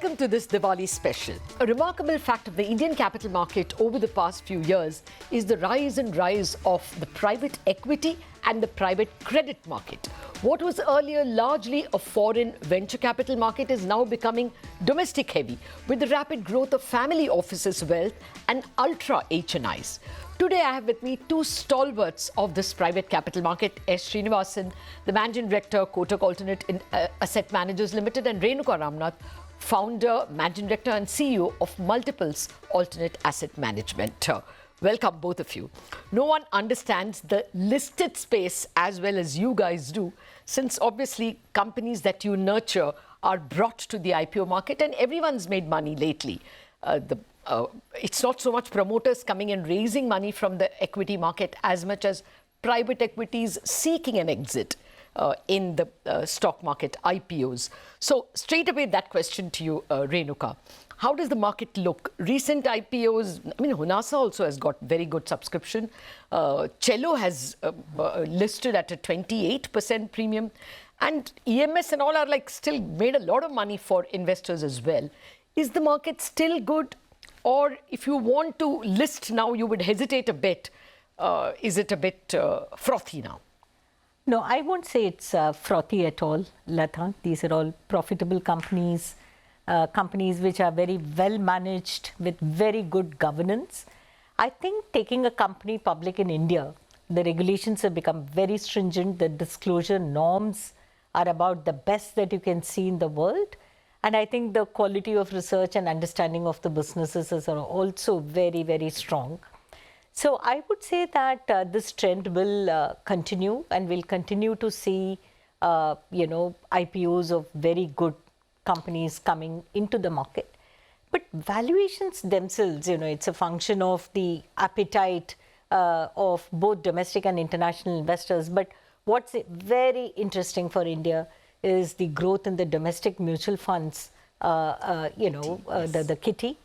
Welcome to this Diwali Special. A remarkable fact of the Indian capital market over the past few years is the rise of the private equity and the private credit market. What was earlier largely a foreign venture capital market is now becoming domestic heavy with the rapid growth of family offices wealth and ultra HNIs. Today I have with me two stalwarts of this private capital market, Sriniwasan, the Managing Director, Kotak Alternate Asset Managers Limited, and Renuka Ramnath, Founder, Managing Director and CEO of Multiples Alternate Asset Management. Welcome, both of you. No one understands the listed space as well as you guys do, since obviously companies that you nurture are brought to the IPO market and everyone's made money lately. It's not so much promoters coming and raising money from the equity market as much as private equities seeking an exit in the stock market, IPOs. So straight away that question to you, Renuka. How does the market look? Recent IPOs, I mean, Hunasa also has got very good subscription. Cello has listed at a 28% premium. And EMS and all are like still made a lot of money for investors as well. Is the market still good? Or if you want to list now, you would hesitate a bit. Is it a bit frothy now? No, I won't say it's frothy at all, Latha. These are all profitable companies, companies which are very well managed with very good governance. I think taking a company public in India, the regulations have become very stringent. The disclosure norms are about the best that you can see in the world. And I think the quality of research and understanding of the businesses is also very, very strong. So I would say that this trend will continue, and we'll continue to see, IPOs of very good companies coming into the market. But valuations themselves, it's a function of the appetite of both domestic and international investors. But what's very interesting for India is the growth in the domestic mutual funds, the kitty,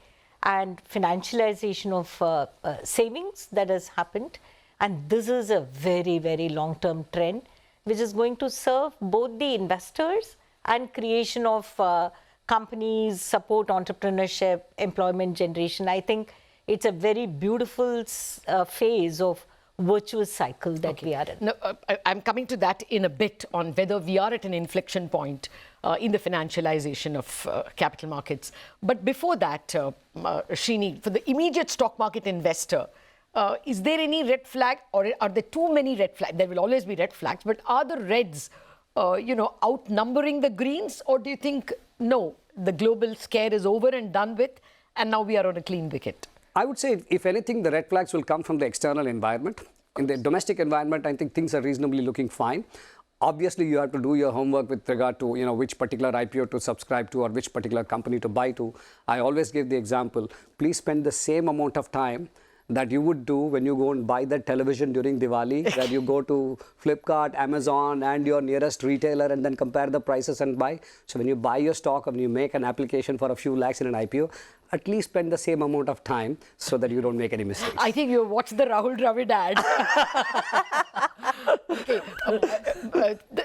and financialization of savings that has happened. And this is a very, very long-term trend, which is going to serve both the investors and creation of companies, support entrepreneurship, employment generation. I think it's a very beautiful phase of virtuous cycle that we are in. No, I'm coming to that in a bit on whether we are at an inflection point in the financialization of capital markets. But before that, Srini, for the immediate stock market investor, is there any red flag, or are there too many red flags? There will always be red flags, but are the reds, outnumbering the greens, or do you think, no, the global scare is over and done with, and now we are on a clean wicket? I would say, if anything, the red flags will come from the external environment. In the domestic environment, I think things are reasonably looking fine. Obviously, you have to do your homework with regard to, which particular IPO to subscribe to or which particular company to buy to. I always give the example, please spend the same amount of time that you would do when you go and buy the television during Diwali, that you go to Flipkart, Amazon and your nearest retailer and then compare the prices and buy. So when you buy your stock and you make an application for a few lakhs in an IPO, at least spend the same amount of time so that you don't make any mistakes. I think you watched the Rahul Dravid ad. Okay.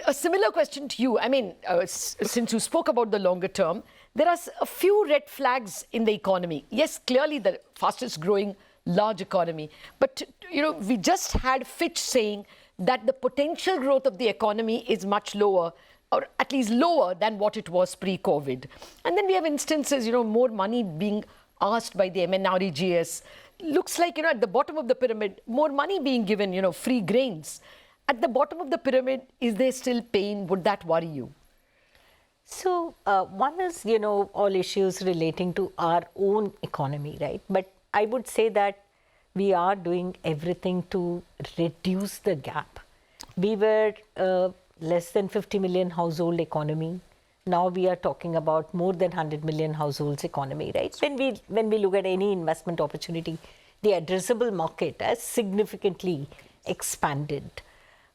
A similar question to you. I mean, since you spoke about the longer term, there are a few red flags in the economy. Yes, clearly the fastest growing large economy. But, we just had Fitch saying that the potential growth of the economy is much lower, or at least lower than what it was pre-COVID. And then we have instances, more money being asked by the MNREGS. Looks like, at the bottom of the pyramid, more money being given, free grains. At the bottom of the pyramid, is there still pain? Would that worry you? So one is, all issues relating to our own economy, right? But I would say that we are doing everything to reduce the gap. We were less than 50 million household economy. Now we are talking about more than 100 million households economy, right? When we look at any investment opportunity, the addressable market has significantly expanded.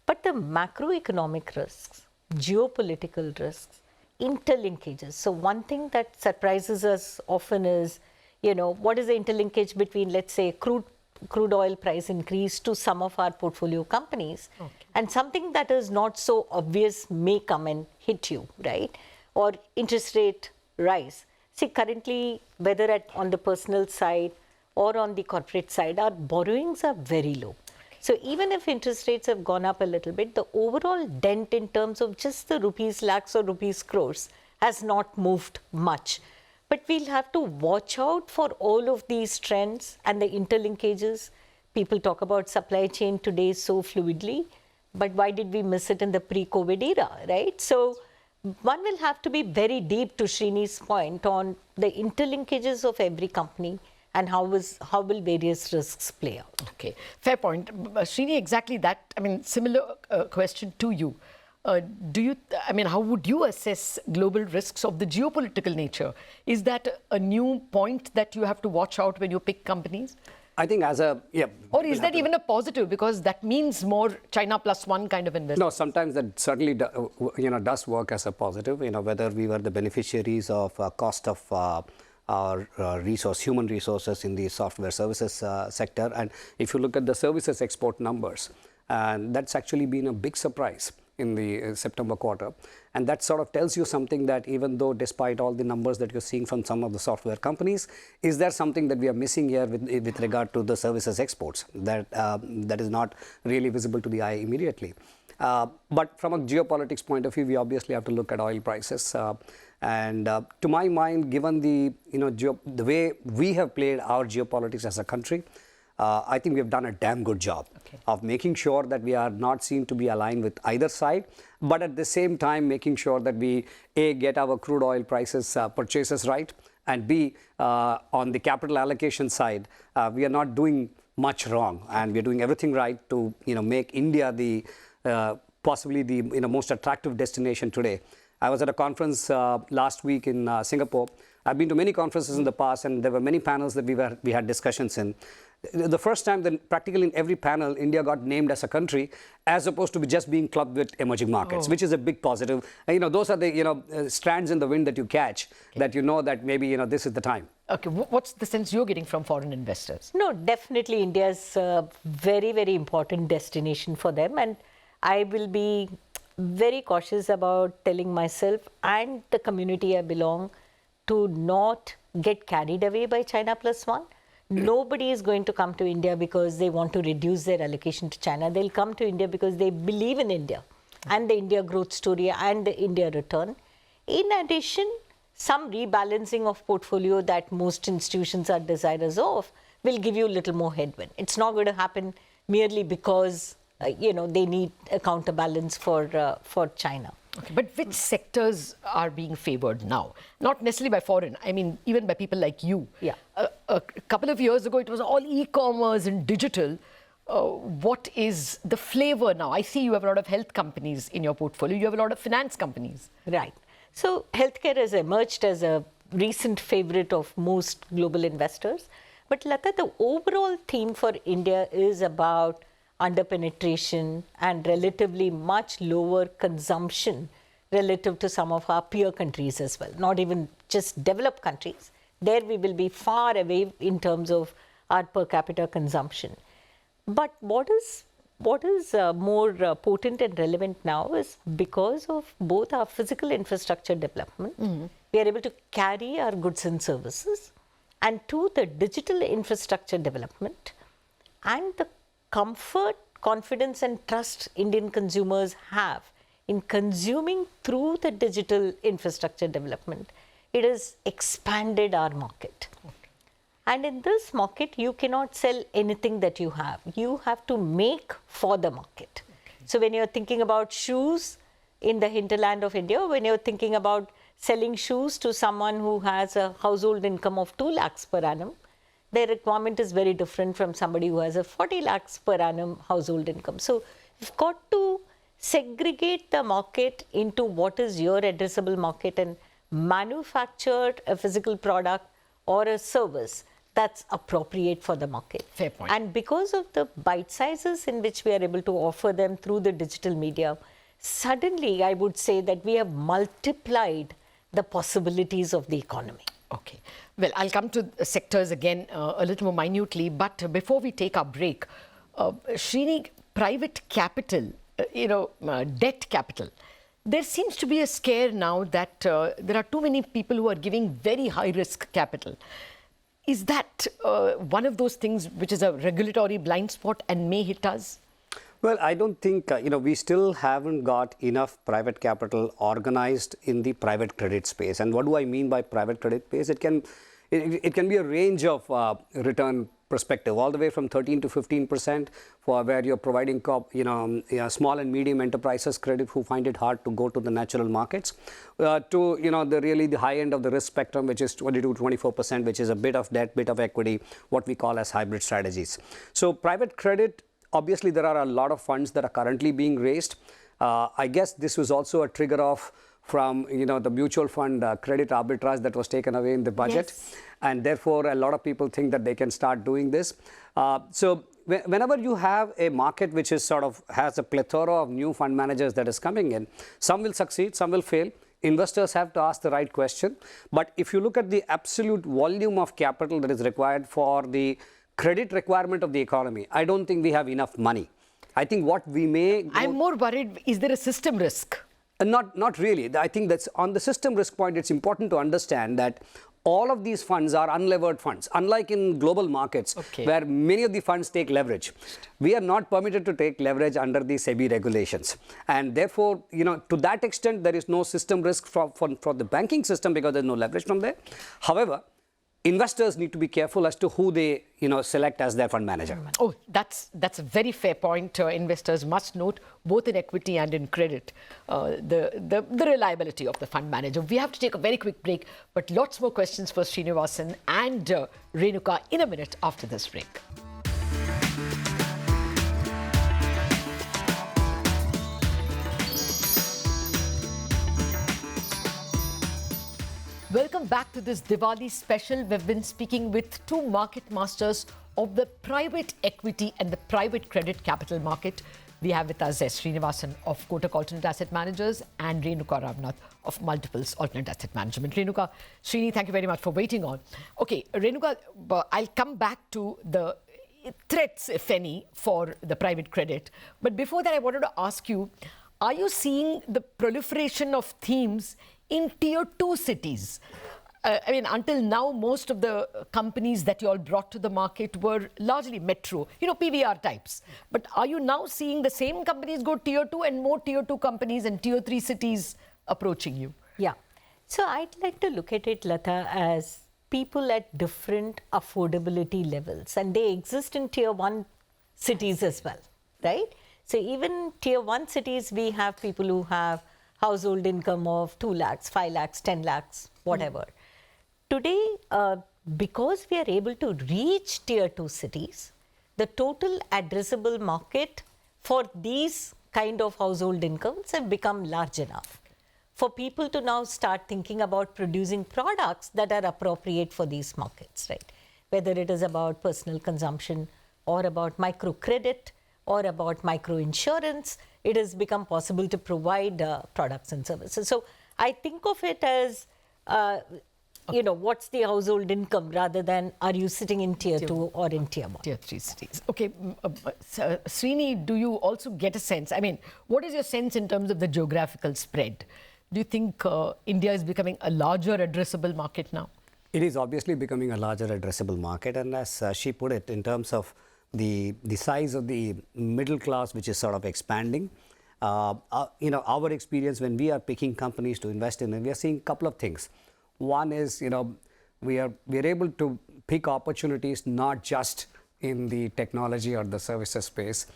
But the macroeconomic risks, geopolitical risks, interlinkages. So one thing that surprises us often is, what is the interlinkage between, let's say, crude oil price increase to some of our portfolio companies. Okay. And something that is not so obvious may come and hit you, right? Or interest rate rise. See, currently, whether on the personal side or on the corporate side, our borrowings are very low. So even if interest rates have gone up a little bit, the overall dent in terms of just the rupees lakhs or rupees crores has not moved much. But we'll have to watch out for all of these trends and the interlinkages. People talk about supply chain today so fluidly, but why did we miss it in the pre-COVID era, right? So one will have to be very deep, to Srini's point, on the interlinkages of every company and how will various risks play out. Okay, fair point. Srini, exactly that. I mean, similar question to you. How would you assess global risks of the geopolitical nature? Is that a new point that you have to watch out when you pick companies? I think Or is that even a positive, because that means more China plus one kind of investment? No, sometimes that certainly does work as a positive. Whether we were the beneficiaries of cost of our human resources in the software services sector, and if you look at the services export numbers, and that's actually been a big surprise in the September quarter. And that sort of tells you something, that even though despite all the numbers that you're seeing from some of the software companies, is there something that we are missing here with regard to the services exports that is not really visible to the eye immediately. But from a geopolitics point of view, we obviously have to look at oil prices. To my mind, given the way we have played our geopolitics as a country, I think we have done a damn good job of making sure that we are not seen to be aligned with either side, but at the same time making sure that we A, get our crude oil prices purchases right, and B, on the capital allocation side, we are not doing much wrong, and we are doing everything right to make India the possibly the most attractive destination today. I was at a conference last week in Singapore. I've been to many conferences in the past, and there were many panels that we had discussions in. The first time that practically in every panel, India got named as a country, as opposed to just being clubbed with emerging markets, which is a big positive. And, those are the strands in the wind that you catch, that that maybe this is the time. Okay, what's the sense you're getting from foreign investors? No, definitely India's a very, very important destination for them, and I will be very cautious about telling myself and the community I belong to not get carried away by China plus one. Nobody is going to come to India because they want to reduce their allocation to China. They'll come to India because they believe in India and the India growth story and the India return. In addition, some rebalancing of portfolio that most institutions are desirous of will give you a little more headwind. It's not going to happen merely because they need a counterbalance for China. Okay, but which sectors are being favored now? Not necessarily by foreign, I mean, even by people like you. Yeah. A couple of years ago, it was all e-commerce and digital. What is the flavor now? I see you have a lot of health companies in your portfolio. You have a lot of finance companies. Right. So healthcare has emerged as a recent favorite of most global investors. But Latha, the overall theme for India is about under-penetration and relatively much lower consumption relative to some of our peer countries as well, not even just developed countries. There we will be far away in terms of our per capita consumption. But what is more potent and relevant now is because of both our physical infrastructure development, we are able to carry our goods and services, and two, the digital infrastructure development and the comfort, confidence and trust Indian consumers have in consuming through the digital infrastructure development. It has expanded our market. Okay. And in this market, you cannot sell anything that you have. You have to make for the market. Okay. So when you're thinking about shoes in the hinterland of India, when you're thinking about selling shoes to someone who has a household income of 2 lakhs per annum, their requirement is very different from somebody who has a 40 lakhs per annum household income. So you've got to segregate the market into what is your addressable market and manufacture a physical product or a service that's appropriate for the market. Fair point. And because of the bite sizes in which we are able to offer them through the digital media, suddenly I would say that we have multiplied the possibilities of the economy. Okay. Well, I'll come to sectors again a little more minutely, but before we take our break, Srini, private capital, debt capital, There seems to be a scare now that there are too many people who are giving very high risk capital. Is that one of those things which is a regulatory blind spot and may hit us? Well, I don't think, we still haven't got enough private capital organized in the private credit space. And what do I mean by private credit space? It can be a range of return perspective, all the way from 13 to 15% for where you're providing small and medium enterprises credit who find it hard to go to the natural markets, to the high end of the risk spectrum, which is 20 to 24%, which is a bit of debt, bit of equity, what we call as hybrid strategies. So private credit, obviously there are a lot of funds that are currently being raised. I guess this was also a trigger off from the mutual fund credit arbitrage that was taken away in the budget. Yes. And therefore, a lot of people think that they can start doing this. So whenever you have a market which is has a plethora of new fund managers that is coming in, some will succeed, some will fail. Investors have to ask the right question. But if you look at the absolute volume of capital that is required for the credit requirement of the economy, I don't think we have enough money. I think what we may... I'm more worried, is there a system risk? Not really. I think that's on the system risk point, it's important to understand that all of these funds are unlevered funds, unlike in global markets, where many of the funds take leverage. We are not permitted to take leverage under the SEBI regulations. And therefore, to that extent, there is no system risk for the banking system because there's no leverage from there. However, investors need to be careful as to who they select as their fund manager. Oh, that's a very fair point. Investors must note, both in equity and in credit, the reliability of the fund manager. We have to take a very quick break, but lots more questions for Sriniwasan and Renuka in a minute after this break. Welcome back to this Diwali special. We've been speaking with two market masters of the private equity and the private credit capital market. We have with us Sriniwasan of Kotak Alternate Asset Managers and Renuka Ramnath of Multiples Alternate Asset Management. Renuka, Srini, thank you very much for waiting on. Okay, Renuka, I'll come back to the threats, if any, for the private credit. But before that, I wanted to ask you, are you seeing the proliferation of themes in tier 2 cities? I mean, until now, most of the companies that you all brought to the market were largely metro, PVR types. But are you now seeing the same companies go tier 2 and more tier 2 companies and tier 3 cities approaching you? Yeah. So I'd like to look at it, Latha, as people at different affordability levels. And they exist in tier 1 cities as well, right? So even tier 1 cities, we have people who have household income of 2 lakhs, 5 lakhs, 10 lakhs, whatever. Today, because we are able to reach tier 2 cities, the total addressable market for these kind of household incomes have become large enough for people to now start thinking about producing products that are appropriate for these markets, right? Whether it is about personal consumption or about microcredit or about micro insurance, it has become possible to provide products and services. So I think of it as, what's the household income rather than are you sitting in tier 2 or in tier 1? Tier 3 cities. Okay, Srini, do you also get a sense? I mean, what is your sense in terms of the geographical spread? Do you think India is becoming a larger addressable market now? It is obviously becoming a larger addressable market. And as she put it, in terms of the size of the middle class, which is sort of expanding, our experience when we are picking companies to invest in, and we are seeing a couple of things. One is, we are able to pick opportunities not just in the technology or the services space.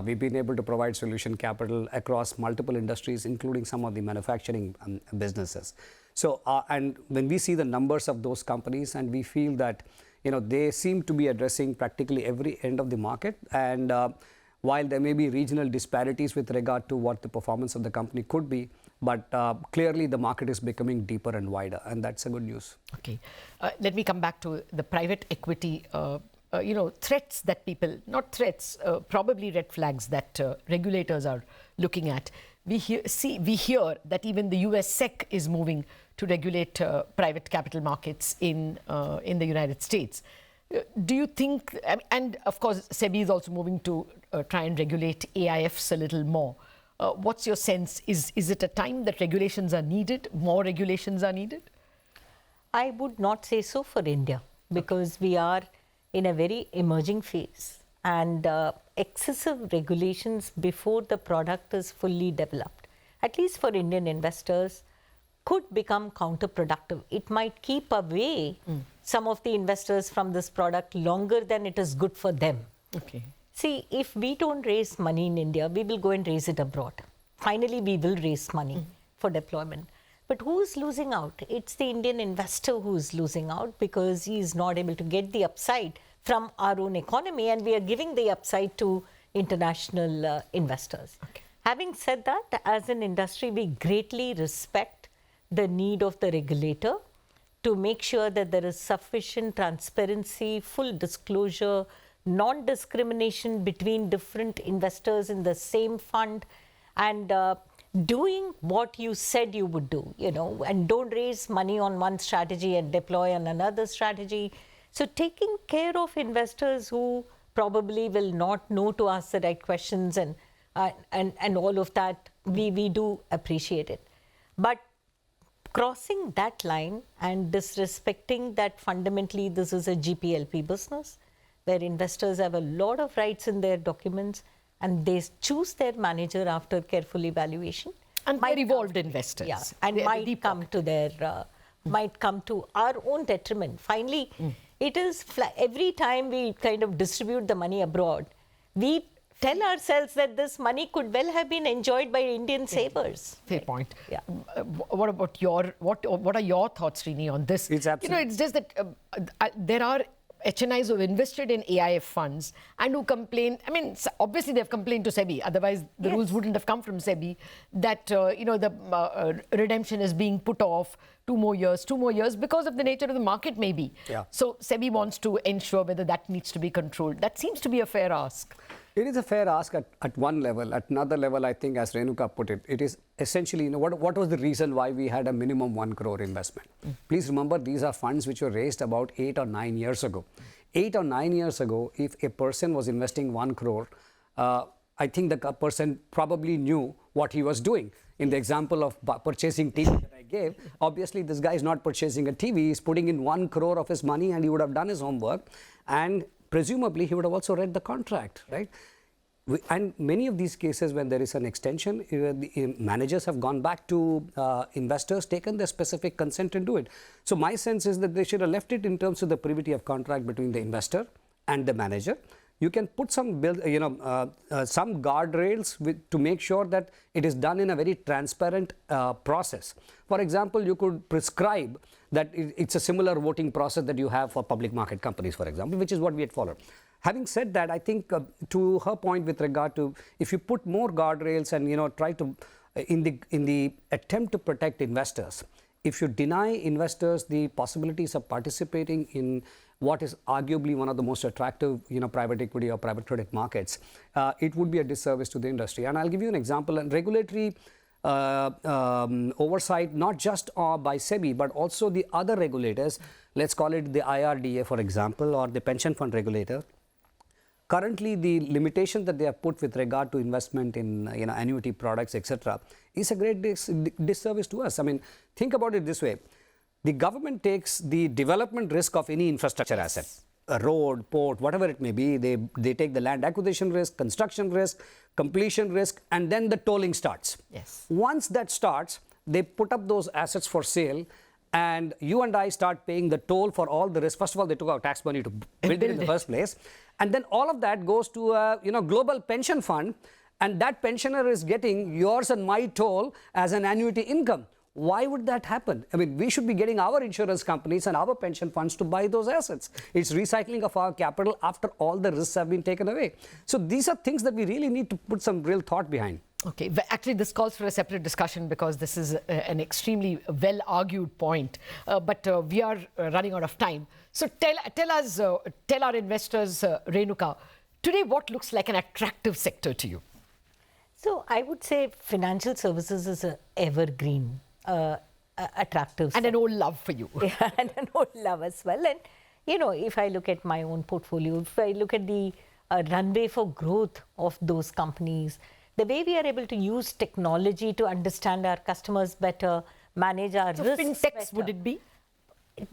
We've been able to provide solution capital across multiple industries, including some of the manufacturing businesses. So, and when we see the numbers of those companies, and we feel that they seem to be addressing practically every end of the market. And while there may be regional disparities with regard to what the performance of the company could be, but clearly the market is becoming deeper and wider, and that's a good news. Okay. Let me come back to the private equity, threats that people, not threats, probably red flags that regulators are looking at. We hear that even the US SEC is moving to regulate private capital markets in the United States. Do you think, and of course SEBI is also moving to try and regulate AIFs a little more. What's your sense? Is it a time that regulations are needed, more regulations are needed? I would not say so for India, because we are in a very emerging phase, and excessive regulations before the product is fully developed, at least for Indian investors, could become counterproductive. It might keep away some of the investors from this product longer than it is good for them. Okay. See, if we don't raise money in India, we will go and raise it abroad. Finally, we will raise money for deployment. But who's losing out? It's the Indian investor who's losing out, because he is not able to get the upside from our own economy, and we are giving the upside to international investors. Okay. Having said that, as an industry, we greatly respect the need of the regulator to make sure that there is sufficient transparency, full disclosure, non-discrimination between different investors in the same fund, and doing what you said you would do, and don't raise money on one strategy and deploy on another strategy. So taking care of investors who probably will not know to ask the right questions and all of that, we do appreciate it. But crossing that line and disrespecting that fundamentally this is a GPLP business, where investors have a lot of rights in their documents, and they choose their manager after careful evaluation. And they're evolved investors. Yeah, and might come to their, might come to our own detriment. Finally, it is every time we kind of distribute the money abroad, we tell ourselves that this money could well have been enjoyed by Indian savers. Fair point. Yeah. What about what are your thoughts, Srini, on this? It's absolutely. It's just that there are HNIs who have invested in AIF funds and who complain. I mean, obviously they've complained to SEBI, otherwise the rules wouldn't have come from SEBI, that the redemption is being put off 2 more years because of the nature of the market maybe. Yeah. So SEBI wants to ensure whether that needs to be controlled. That seems to be a fair ask. It is a fair ask at one level. At another level, I think, as Renuka put it, it is essentially, what was the reason why we had a minimum 1 crore investment? Please remember, these are funds which were raised about 8 or 9 years ago. 8 or 9 years ago, if a person was investing 1 crore, I think the person probably knew what he was doing. In the example of purchasing TV that I gave, obviously this guy is not purchasing a TV, he's putting in 1 crore of his money, and he would have done his homework, and presumably he would have also read the contract, right? And many of these cases, when there is an extension, the managers have gone back to investors, taken their specific consent and do it. So my sense is that they should have left it in terms of the privity of contract between the investor and the manager. You can put some some guardrails to make sure that it is done in a very transparent process. For example, you could prescribe that it's a similar voting process that you have for public market companies, for example, which is what we had followed. Having said that, I think to her point with regard to, if you put more guardrails and try to in the attempt to protect investors, if you deny investors the possibilities of participating in what is arguably one of the most attractive private equity or private credit markets, it would be a disservice to the industry. And I'll give you an example. And regulatory oversight, not just by SEBI, but also the other regulators, let's call it the IRDA, for example, or the pension fund regulator. Currently, the limitation that they have put with regard to investment in annuity products, etc., is a great disservice to us. I mean, think about it this way. The government takes the development risk of any infrastructure asset, a road, port, whatever it may be. They take the land acquisition risk, construction risk, completion risk, and then the tolling starts. Yes. Once that starts, they put up those assets for sale, and you and I start paying the toll for all the risk. First of all, they took out tax money to build it in the first place. And then all of that goes to a global pension fund, and that pensioner is getting yours and my toll as an annuity income. Why would that happen? I mean, we should be getting our insurance companies and our pension funds to buy those assets. It's recycling of our capital after all the risks have been taken away. So these are things that we really need to put some real thought behind. Okay, actually this calls for a separate discussion because this is an extremely well-argued point, but we are running out of time. So tell our investors, Renuka, today what looks like an attractive sector to you? So I would say financial services is an evergreen, attractive and an old love for you. Yeah, and an old love as well. And if I look at my own portfolio, if I look at the runway for growth of those companies, the way we are able to use technology to understand our customers better, manage our So risks fintechs, better. would it be?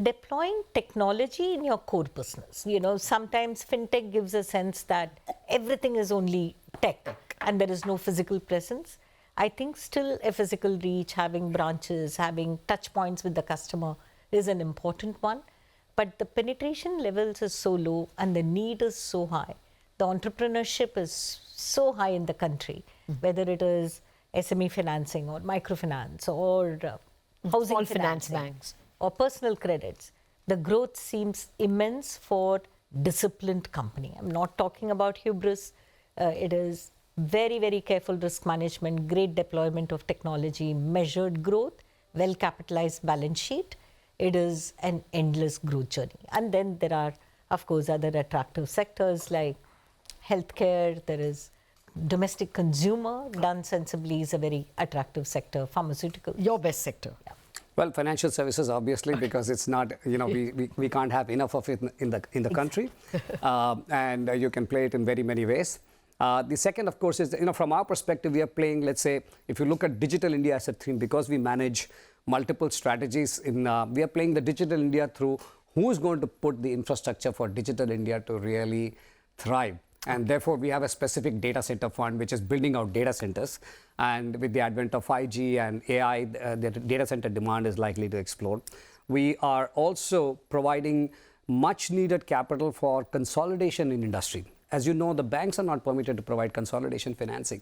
Deploying technology in your core business. You know, sometimes fintech gives a sense that everything is only tech and there is no physical presence. I think still a physical reach, having branches, having touch points with the customer is an important one. But the penetration levels is so low and the need is so high. The entrepreneurship is so high in the country, whether it is SME financing or microfinance or housing Small finance financing banks. or personal credits. The growth seems immense for disciplined company. I'm not talking about hubris. It is very, very careful risk management, great deployment of technology, measured growth, well-capitalized balance sheet. It is an endless growth journey. And then there are, of course, other attractive sectors like healthcare. There is domestic consumer, done sensibly, is a very attractive sector. Pharmaceuticals. Your best sector. Yeah. Well, financial services, obviously, because it's not, you know, we can't have enough of it in the country. And you can play it in very many ways. The second, of course, is, you know, from our perspective, we are playing, let's say, if you look at Digital India as a theme, because we manage multiple strategies, we are playing the Digital India through who's going to put the infrastructure for Digital India to really thrive. And therefore, we have a specific data center fund, which is building out data centers. And with the advent of 5G and AI, the data center demand is likely to explode. We are also providing much needed capital for consolidation in industry. As you know, the banks are not permitted to provide consolidation financing.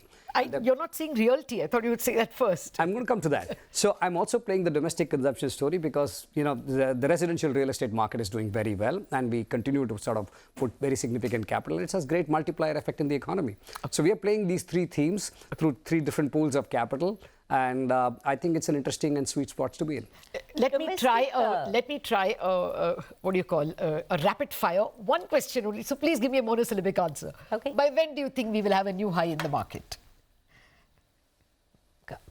You're not saying realty. I thought you would say that first. I'm going to come to that. So I'm also playing the domestic consumption story because, you know, the residential real estate market is doing very well, and we continue to sort of put very significant capital. It has great multiplier effect in the economy. So we are playing these three themes through three different pools of capital. And I think it's an interesting and sweet spot to be in. Let me try what do you call, a rapid fire. One question only. So please give me a monosyllabic answer. Okay. By when do you think we will have a new high in the market?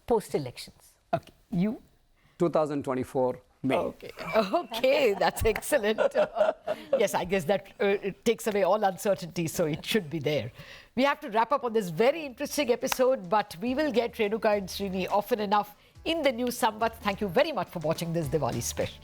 Post-elections. Okay. You? 2024 May. Okay. Okay, that's excellent. Yes, I guess that it takes away all uncertainty, so it should be there. We have to wrap up on this very interesting episode, but we will get Renuka and Srini often enough in the new Samvat. Thank you very much for watching this Diwali Special.